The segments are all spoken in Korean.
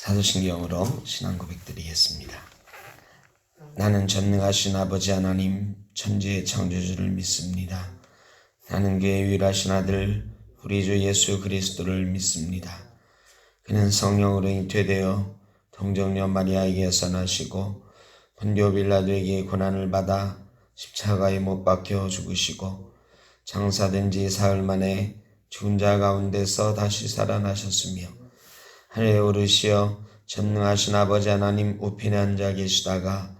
사도신경으로 신앙 고백드리겠습니다. 나는 전능하신 아버지 하나님 천지의 창조주를 믿습니다. 나는 그의 유일하신 아들 우리 주 예수 그리스도를 믿습니다. 그는 성령으로 잉태되어 동정녀 마리아에게서 나시고 본디오 빌라도에게 고난을 받아 십자가에 못 박혀 죽으시고 장사된 지 사흘 만에 죽은 자 가운데서 다시 살아나셨으며 하늘에 오르시어 전능하신 아버지 하나님 우편에 앉아 계시다가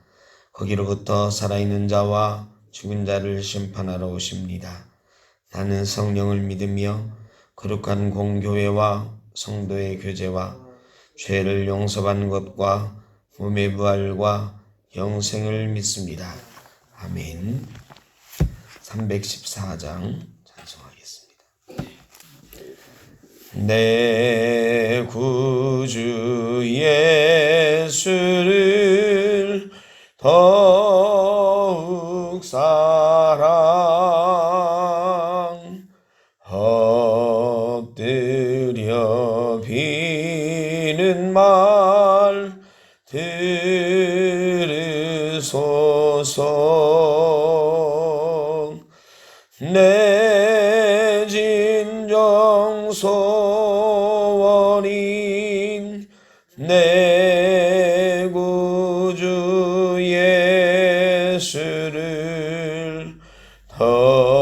거기로부터 살아있는 자와 죽은 자를 심판하러 오십니다. 나는 성령을 믿으며 거룩한 공교회와 성도의 교제와 죄를 용서받는 것과 몸의 부활과 영생을 믿습니다. 아멘. 314장 찬송하겠습니다. 내 구주 예수를 더욱 사랑 엎드려 비는 말 들으소서. 내 진정 소원인 내 구주 예수를 더욱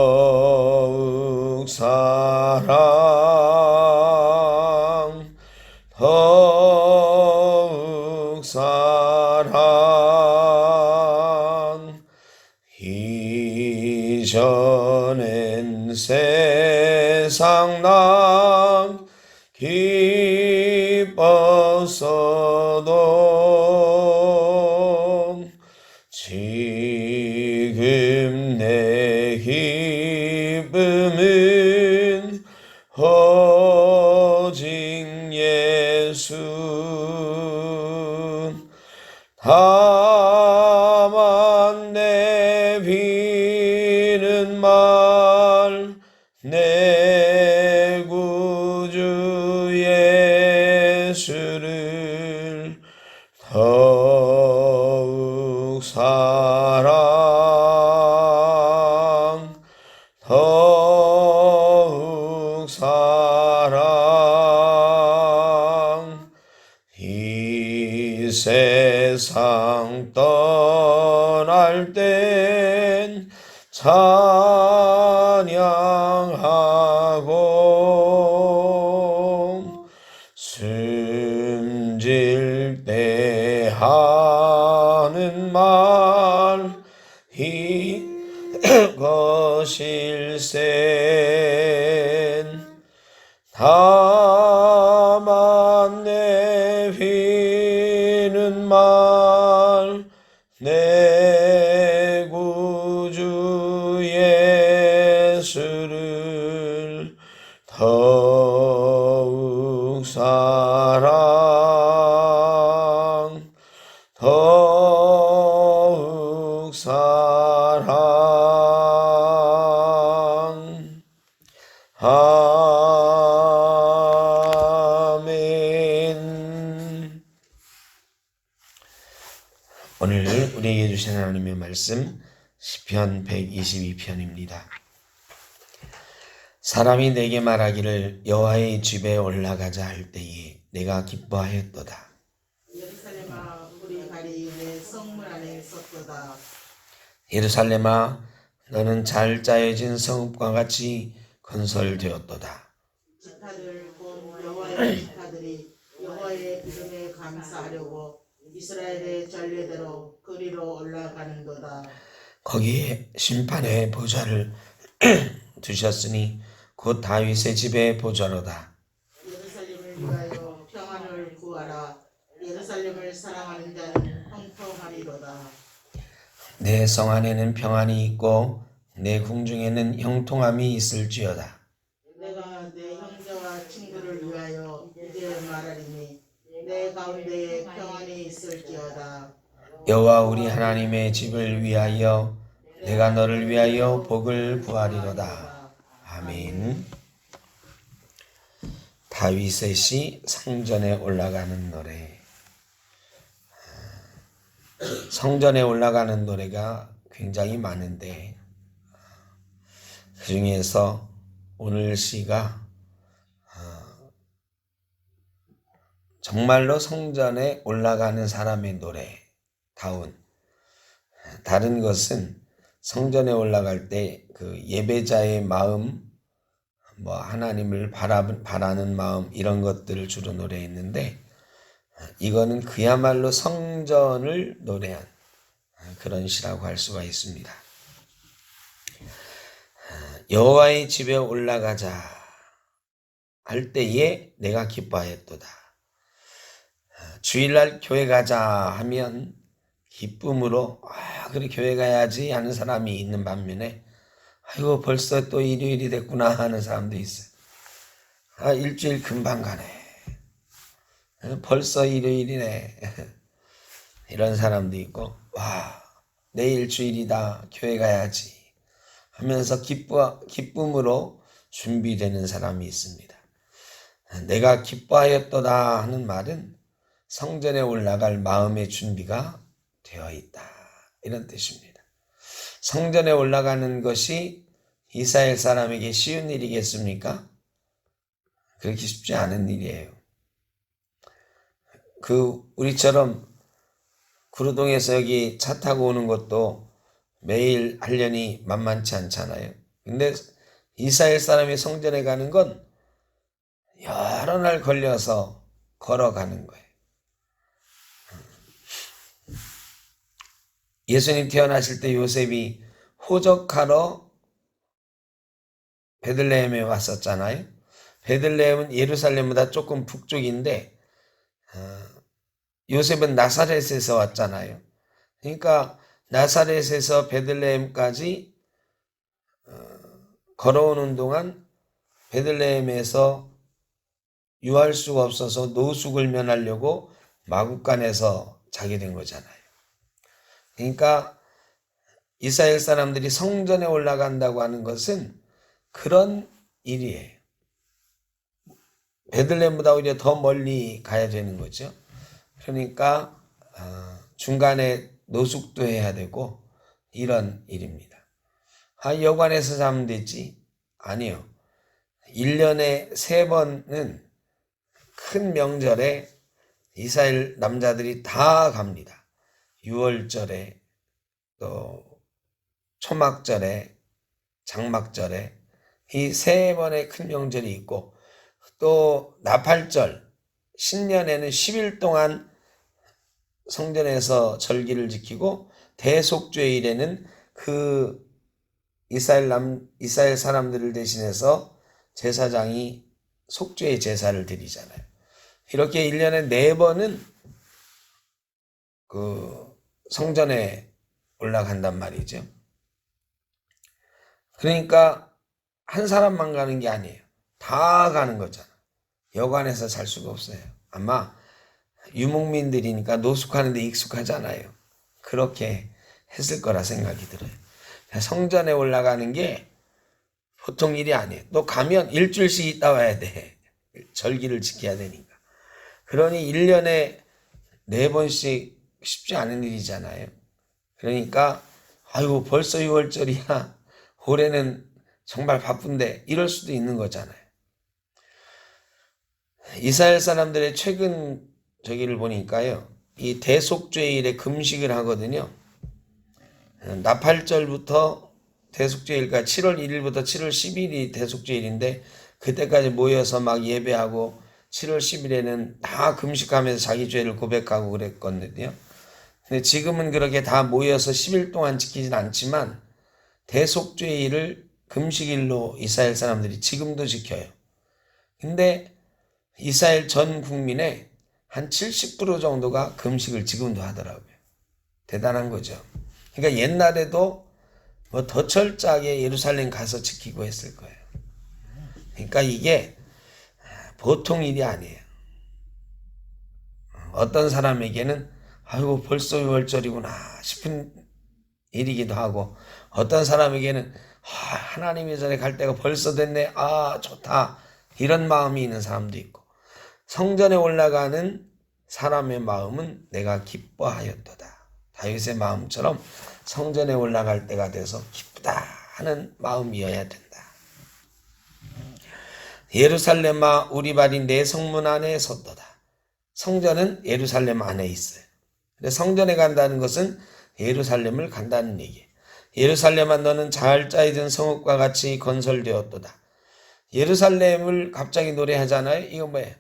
사랑 더욱 사랑. 이전엔 세상 남 기뻤어도 지금 내 기쁨은 오직 예수. 다만 내 비는 말 내 구주 예수를 더욱 사랑 더욱 사랑. 이 세상 떠날 땐 찬양하고 숨질 때 하는 말 이것일센. 다만 내 비는 말 내 구주 예수를 더욱 사랑 더욱 사랑. 아멘. 오늘 우리에게 주신 하나님의 말씀 시편 122편입니다. 사람이 내게 말하기를 여호와의 집에 올라가자 할 때에 내가 기뻐하였도다. 예루살렘아 우리 발이 내 성문 안에 섰도다. 예루살렘아 너는 잘 짜여진 성읍과 같이 건설되었도다. 지파들 곧 여호와의 지파들이 여호와의 이름에 감사하려고 이스라엘의 전례대로 그리로 올라가는도다. 거기에 심판의 보좌를 두셨으니 곧 다윗의 집의 보좌로다. 예루살렘을 위하여 평안을 구하라. 예루살렘을 사랑하는 자는 형통하리로다. 내 성 안에는 평안이 있고 내 궁중에는 형통함이 있을지어다. 내가 내 형제와 친구를 위하여 이제 말하리니 내 가운데에 평안이 있을지어다. 여호와 우리 하나님의 집을 위하여 내가 너를 위하여 복을 구하리로다. 아멘. 다윗의 성전에 올라가는 노래. 성전에 올라가는 노래가 굉장히 많은데 그 중에서 오늘 시가 정말로 성전에 올라가는 사람의 노래다운, 다른 것은 성전에 올라갈 때 그 예배자의 마음, 뭐 하나님을 바라는 마음, 이런 것들을 주로 노래했는데 이거는 그야말로 성전을 노래한 그런 시라고 할 수가 있습니다. 여호와의 집에 올라가자 할 때에 내가 기뻐하였도다. 주일날 교회 가자 하면 기쁨으로 그래 교회 가야지 하는 사람이 있는 반면에 아이고 벌써 또 일요일이 됐구나 하는 사람도 있어요. 일주일 금방 가네. 벌써 일요일이네. 이런 사람도 있고 내일 주일이다 교회 가야지 하면서 기쁨으로 준비되는 사람이 있습니다. 내가 기뻐하였도다 하는 말은 성전에 올라갈 마음의 준비가 되어 있다, 이런 뜻입니다. 성전에 올라가는 것이 이스라엘 사람에게 쉬운 일이겠습니까? 그렇게 쉽지 않은 일이에요. 우리처럼 구로동에서 여기 차 타고 오는 것도 매일 하려니 만만치 않잖아요. 근데 이스라엘 사람이 성전에 가는 건 여러 날 걸려서 걸어가는 거예요. 예수님 태어나실 때 요셉이 호적하러 베들레헴에 왔었잖아요. 베들레헴은 예루살렘보다 조금 북쪽인데 요셉은 나사렛에서 왔잖아요. 그러니까 나사렛에서 베들레헴까지 걸어오는 동안 베들레헴에서 유할 수가 없어서 노숙을 면하려고 마국간에서 자게 된 거잖아요. 그러니까 이스라엘 사람들이 성전에 올라간다고 하는 것은 그런 일이에요. 베들레헴보다 오히려 더 멀리 가야 되는 거죠. 그러니까 중간에 노숙도 해야 되고 이런 일입니다. 여관에서 자면 되지? 아니요. 1년에 3번은 큰 명절에 이스라엘 남자들이 다 갑니다. 6월절에 또 초막절에 장막절에 이 3번의 큰 명절이 있고 또 나팔절 신년에는 10일 동안 성전에서 절기를 지키고 대속죄일에는 그 이스라엘 사람들을 대신해서 제사장이 속죄의 제사를 드리잖아요. 이렇게 1년에 4번은 그 성전에 올라간단 말이죠. 그러니까 한 사람만 가는 게 아니에요. 다 가는 거잖아. 여관에서 살 수가 없어요. 아마 유목민들이니까 노숙하는데 익숙하잖아요. 그렇게 했을 거라 생각이 들어요. 성전에 올라가는 게 보통 일이 아니에요. 또 가면 일주일씩 있다 와야 돼. 절기를 지켜야 되니까. 그러니 1년에 4번씩 쉽지 않은 일이잖아요. 그러니까 아이고 벌써 6월절이야. 올해는 정말 바쁜데 이럴 수도 있는 거잖아요. 이스라엘 사람들의 최근 저기를 보니까요. 이 대속죄일에 금식을 하거든요. 나팔절부터 대속죄일까지 7월 1일부터 7월 10일이 대속죄일인데 그때까지 모여서 막 예배하고 7월 10일에는 다 금식하면서 자기 죄를 고백하고 그랬거든요. 근데 지금은 그렇게 다 모여서 10일 동안 지키진 않지만 대속죄일을 금식일로 이스라엘 사람들이 지금도 지켜요. 근데 이스라엘 전 국민의 한 70% 정도가 금식을 지금도 하더라고요. 대단한 거죠. 그러니까 옛날에도 뭐 더 철저하게 예루살렘 가서 지키고 했을 거예요. 그러니까 이게 보통 일이 아니에요. 어떤 사람에게는 아이고 벌써 6월절이구나 싶은 일이기도 하고 어떤 사람에게는 하나님의 전에 갈 때가 벌써 됐네. 좋다. 이런 마음이 있는 사람도 있고 성전에 올라가는 사람의 마음은 내가 기뻐하였도다. 다윗의 마음처럼 성전에 올라갈 때가 돼서 기쁘다 하는 마음이어야 된다. 예루살렘아 우리 발이 내 성문 안에 섰도다. 성전은 예루살렘 안에 있어요. 성전에 간다는 것은 예루살렘을 간다는 얘기예요. 예루살렘아 너는 잘 짜여진 성읍과 같이 건설되었도다. 예루살렘을 갑자기 노래하잖아요. 이거 뭐예요?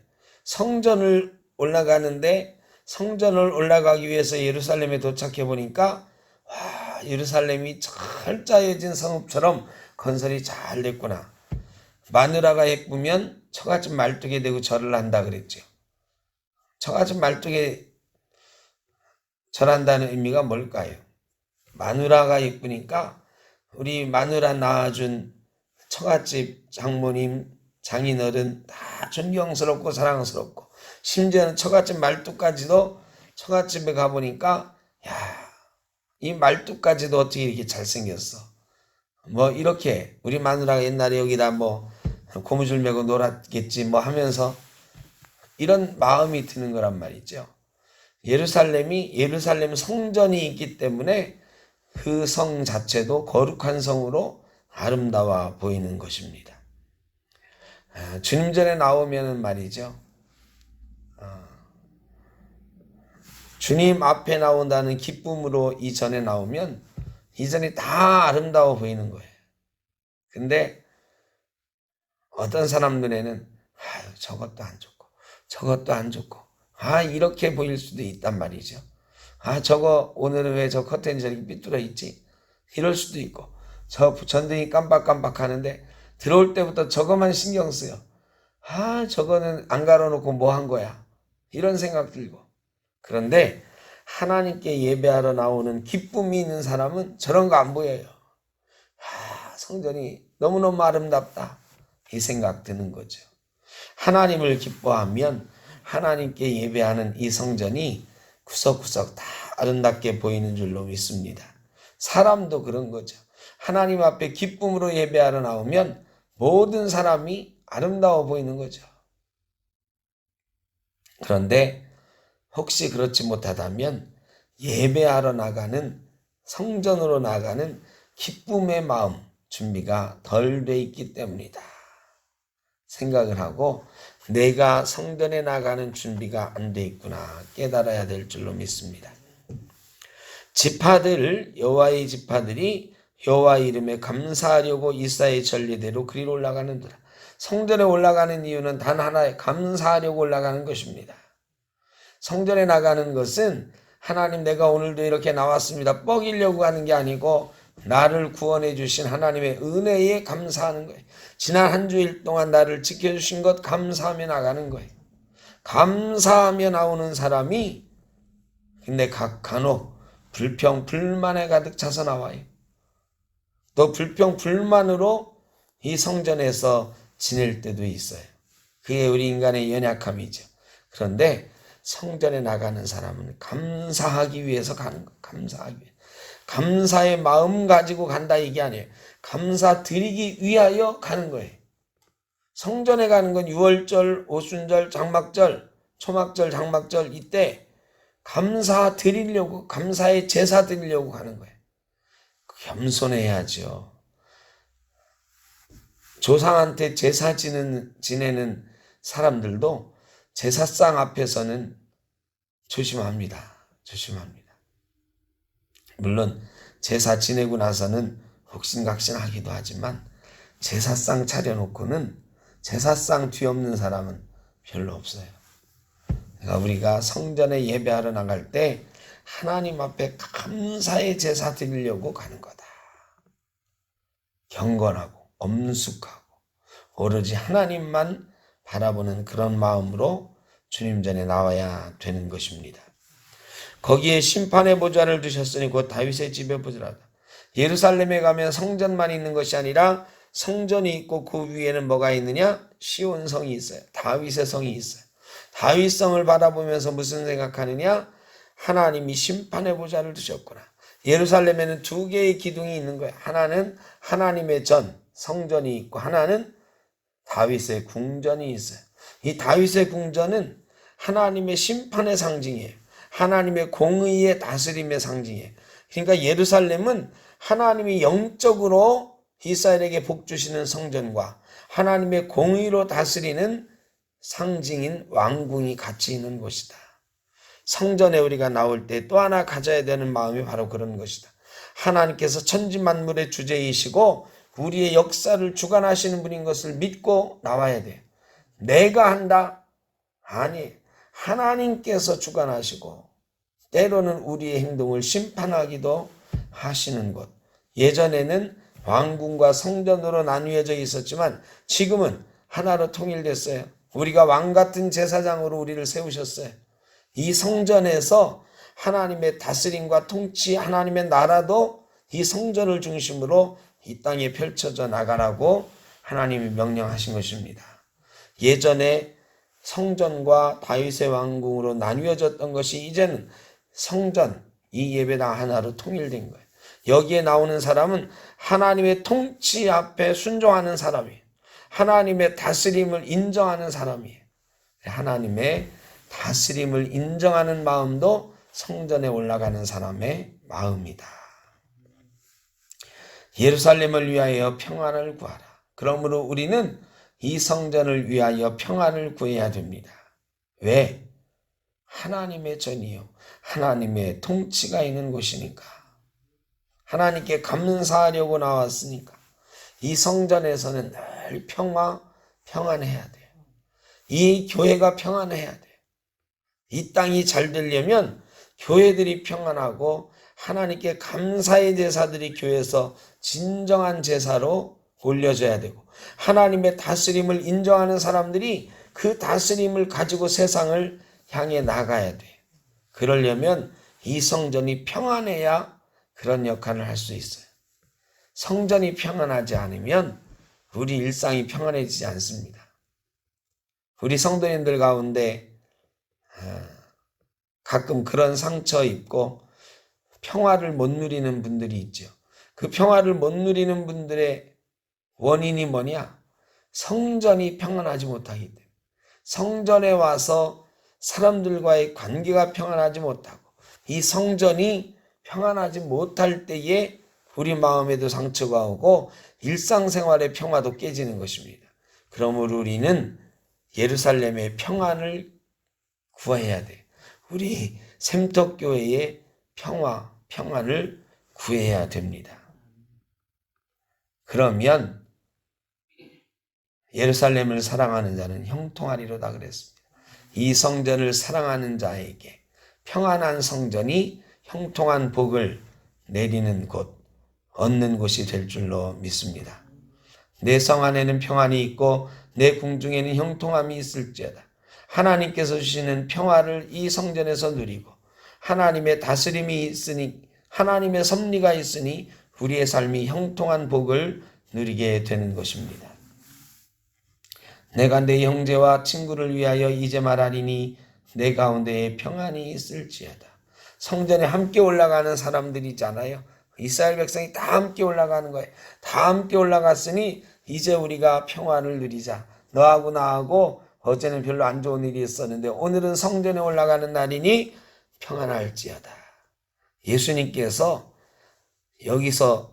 성전을 올라가는데 성전을 올라가기 위해서 예루살렘에 도착해 보니까 와, 예루살렘이 잘 짜여진 성읍처럼 건설이 잘 됐구나. 마누라가 예쁘면 처갓집 말뚝에 대고 절을 한다 그랬죠. 처갓집 말뚝에 절한다는 의미가 뭘까요? 마누라가 예쁘니까 우리 마누라 낳아준 처갓집 장모님, 장인어른 다 존경스럽고 사랑스럽고 심지어는 처갓집 말뚝까지도 처갓집에 가보니까 야, 이 말뚝까지도 어떻게 이렇게 잘생겼어. 뭐 이렇게 우리 마누라가 옛날에 여기다 뭐 고무줄 메고 놀았겠지 뭐 하면서 이런 마음이 드는 거란 말이죠. 예루살렘 성전이 있기 때문에 그 성 자체도 거룩한 성으로 아름다워 보이는 것입니다. 주님 전에 나오면은 말이죠. 주님 앞에 나온다는 기쁨으로 이전에 나오면 이전이 다 아름다워 보이는 거예요. 근데 어떤 사람 눈에는 저것도 안 좋고 저것도 안 좋고 이렇게 보일 수도 있단 말이죠. 저거 오늘은 왜 저 커튼이 저렇게 삐뚤어 있지? 이럴 수도 있고 저 전등이 깜빡깜빡 하는데 들어올 때부터 저거만 신경 쓰여. 저거는 안 갈아놓고 뭐 한 거야? 이런 생각 들고. 그런데 하나님께 예배하러 나오는 기쁨이 있는 사람은 저런 거 안 보여요. 성전이 너무너무 아름답다. 이 생각 드는 거죠. 하나님을 기뻐하면 하나님께 예배하는 이 성전이 구석구석 다 아름답게 보이는 줄로 믿습니다. 사람도 그런 거죠. 하나님 앞에 기쁨으로 예배하러 나오면 모든 사람이 아름다워 보이는 거죠. 그런데 혹시 그렇지 못하다면 예배하러 나가는 성전으로 나가는 기쁨의 마음 준비가 덜 돼 있기 때문이다. 생각을 하고 내가 성전에 나가는 준비가 안 돼 있구나 깨달아야 될 줄로 믿습니다. 지파들 여호와의 지파들이 여호와 이름에 감사하려고 이사의 전례대로 그리로 올라가는도다. 성전에 올라가는 이유는 단 하나에 감사하려고 올라가는 것입니다. 성전에 나가는 것은 하나님 내가 오늘도 이렇게 나왔습니다 뻐기려고 하는 게 아니고 나를 구원해 주신 하나님의 은혜에 감사하는 거예요. 지난 한 주일 동안 나를 지켜주신 것 감사하며 나가는 거예요. 감사하며 나오는 사람이 근데 간혹 불평 불만에 가득 차서 나와요. 또 불평 불만으로 이 성전에서 지낼 때도 있어요. 그게 우리 인간의 연약함이죠. 그런데 성전에 나가는 사람은 감사하기 위해서 가는 거. 감사하기 위해. 감사의 마음 가지고 간다 이게 아니에요. 감사 드리기 위하여 가는 거예요. 성전에 가는 건 유월절, 오순절, 장막절, 초막절, 장막절 이때 감사 드리려고 감사의 제사 드리려고 가는 거예요. 겸손해야죠. 조상한테 제사 지내는 사람들도 제사상 앞에서는 조심합니다. 물론 제사 지내고 나서는 혹신각신하기도 하지만 제사상 차려놓고는 제사상 뒤엎는 사람은 별로 없어요. 그러니까 우리가 성전에 예배하러 나갈 때 하나님 앞에 감사의 제사 드리려고 가는 거다. 경건하고 엄숙하고 오로지 하나님만 바라보는 그런 마음으로 주님 전에 나와야 되는 것입니다. 거기에 심판의 보좌를 두셨으니 곧 다윗의 집에 보좌라다. 예루살렘에 가면 성전만 있는 것이 아니라 성전이 있고 그 위에는 뭐가 있느냐? 시온성이 있어요. 다윗의 성이 있어요. 다윗성을 바라보면서 무슨 생각하느냐? 하나님이 심판의 보좌를 두셨구나. 예루살렘에는 두 개의 기둥이 있는 거예요. 하나는 하나님의 전, 성전이 있고 하나는 다윗의 궁전이 있어요. 이 다윗의 궁전은 하나님의 심판의 상징이에요. 하나님의 공의의 다스림의 상징이에요. 그러니까 예루살렘은 하나님이 영적으로 이스라엘에게 복 주시는 성전과 하나님의 공의로 다스리는 상징인 왕궁이 같이 있는 곳이다. 성전에 우리가 나올 때 또 하나 가져야 되는 마음이 바로 그런 것이다. 하나님께서 천지 만물의 주제이시고 우리의 역사를 주관하시는 분인 것을 믿고 나와야 돼요. 내가 한다? 아니, 하나님께서 주관하시고 때로는 우리의 행동을 심판하기도 하시는 것. 예전에는 왕궁과 성전으로 나뉘어져 있었지만 지금은 하나로 통일됐어요. 우리가 왕 같은 제사장으로 우리를 세우셨어요. 이 성전에서 하나님의 다스림과 통치, 하나님의 나라도 이 성전을 중심으로 이 땅에 펼쳐져 나가라고 하나님이 명령하신 것입니다. 예전에 성전과 다윗의 왕궁으로 나뉘어졌던 것이 이제는 성전, 이 예배당 하나로 통일된 거예요. 여기에 나오는 사람은 하나님의 통치 앞에 순종하는 사람이에요. 하나님의 다스림을 인정하는 사람이에요. 하나님의 다스림을 인정하는 마음도 성전에 올라가는 사람의 마음이다. 예루살렘을 위하여 평안을 구하라. 그러므로 우리는 이 성전을 위하여 평안을 구해야 됩니다. 왜? 하나님의 전이요, 하나님의 통치가 있는 곳이니까. 하나님께 감사하려고 나왔으니까. 이 성전에서는 늘 평안해야 돼요. 이 교회가 평안해야 돼요. 이 땅이 잘 되려면 교회들이 평안하고 하나님께 감사의 제사들이 교회에서 진정한 제사로 올려져야 되고, 하나님의 다스림을 인정하는 사람들이 그 다스림을 가지고 세상을 향해 나가야 돼요. 그러려면 이 성전이 평안해야 그런 역할을 할 수 있어요. 성전이 평안하지 않으면 우리 일상이 평안해지지 않습니다. 우리 성도님들 가운데 가끔 그런 상처 입고 평화를 못 누리는 분들이 있죠. 그 평화를 못 누리는 분들의 원인이 뭐냐? 성전이 평안하지 못하기 때문에. 성전에 와서 사람들과의 관계가 평안하지 못하고, 이 성전이 평안하지 못할 때에 우리 마음에도 상처가 오고 일상생활의 평화도 깨지는 것입니다. 그러므로 우리는 예루살렘의 평안을 구해야 돼. 우리 샘터교회의 평안을 구해야 됩니다. 그러면 예루살렘을 사랑하는 자는 형통하리로다 그랬습니다. 이 성전을 사랑하는 자에게 평안한 성전이 형통한 복을 내리는 곳, 얻는 곳이 될 줄로 믿습니다. 내 성 안에는 평안이 있고 내 궁중에는 형통함이 있을지어다. 하나님께서 주시는 평화를 이 성전에서 누리고 하나님의 다스림이 있으니, 하나님의 섭리가 있으니 우리의 삶이 형통한 복을 누리게 되는 것입니다. 내가 내 형제와 친구를 위하여 이제 말하리니 내 가운데에 평안이 있을지어다. 성전에 함께 올라가는 사람들이잖아요. 이스라엘 백성이 다 함께 올라가는 거예요. 다 함께 올라갔으니 이제 우리가 평안을 누리자. 너하고 나하고 어제는 별로 안 좋은 일이 있었는데 오늘은 성전에 올라가는 날이니 평안할지어다. 예수님께서 여기서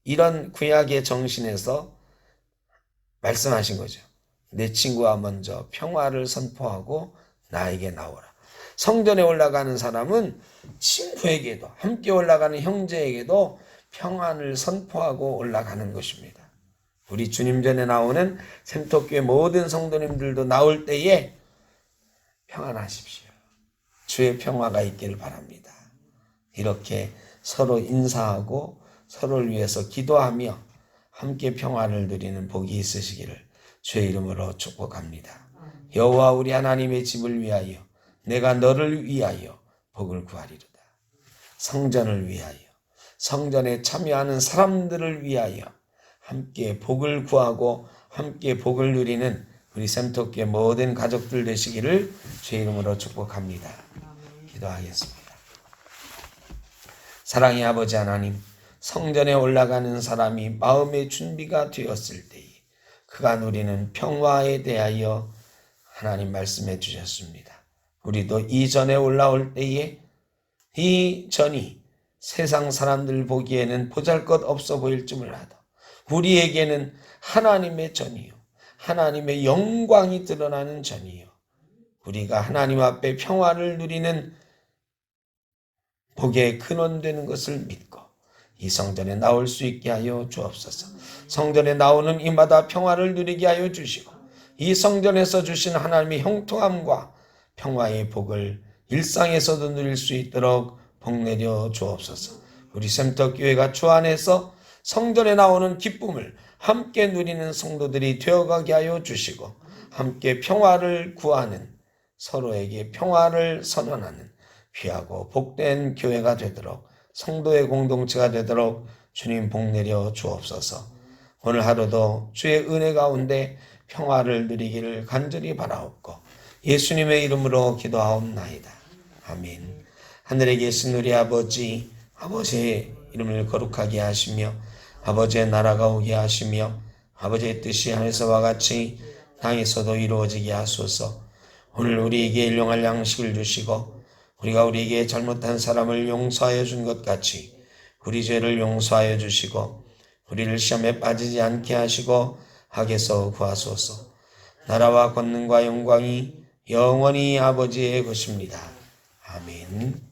이런 구약의 정신에서 말씀하신 거죠. 내 친구와 먼저 평화를 선포하고 나에게 나오라. 성전에 올라가는 사람은 친구에게도, 함께 올라가는 형제에게도 평안을 선포하고 올라가는 것입니다. 우리 주님 전에 나오는 샘터교회 모든 성도님들도 나올 때에 평안하십시오. 주의 평화가 있기를 바랍니다. 이렇게 서로 인사하고 서로를 위해서 기도하며 함께 평안을 누리는 복이 있으시기를 주의 이름으로 축복합니다. 여호와 우리 하나님의 집을 위하여 내가 너를 위하여 복을 구하리로다. 성전을 위하여, 성전에 참여하는 사람들을 위하여 함께 복을 구하고 함께 복을 누리는 우리 샘터교회 모든 가족들 되시기를 주의 이름으로 축복합니다. 기도하겠습니다. 사랑의 아버지 하나님, 성전에 올라가는 사람이 마음의 준비가 되었을 때에 그가 누리는 평화에 대하여 하나님 말씀해 주셨습니다. 우리도 이전에 올라올 때에 이 전이 세상 사람들 보기에는 보잘것없어 보일지 몰라도 우리에게는 하나님의 전이요, 하나님의 영광이 드러나는 전이요, 우리가 하나님 앞에 평화를 누리는 복의 근원되는 것을 믿고 이 성전에 나올 수 있게 하여 주옵소서. 성전에 나오는 이마다 평화를 누리게 하여 주시고 이 성전에서 주신 하나님의 형통함과 평화의 복을 일상에서도 누릴 수 있도록 복 내려 주옵소서. 우리 샘터교회가 주 안에서 성전에 나오는 기쁨을 함께 누리는 성도들이 되어가게 하여 주시고 함께 평화를 구하는, 서로에게 평화를 선언하는 귀하고 복된 교회가 되도록, 성도의 공동체가 되도록 주님 복 내려 주옵소서. 오늘 하루도 주의 은혜 가운데 평화를 누리기를 간절히 바라옵고 예수님의 이름으로 기도하옵나이다. 아멘. 하늘에 계신 우리 아버지, 아버지의 이름을 거룩하게 하시며 아버지의 나라가 오게 하시며 아버지의 뜻이 하늘에서와 같이 땅에서도 이루어지게 하소서. 오늘 우리에게 일용할 양식을 주시고 우리가 우리에게 잘못한 사람을 용서하여 준 것 같이 우리 죄를 용서하여 주시고 우리를 시험에 빠지지 않게 하시고 악에서 구하소서. 나라와 권능과 영광이 영원히 아버지의 것입니다. 아멘.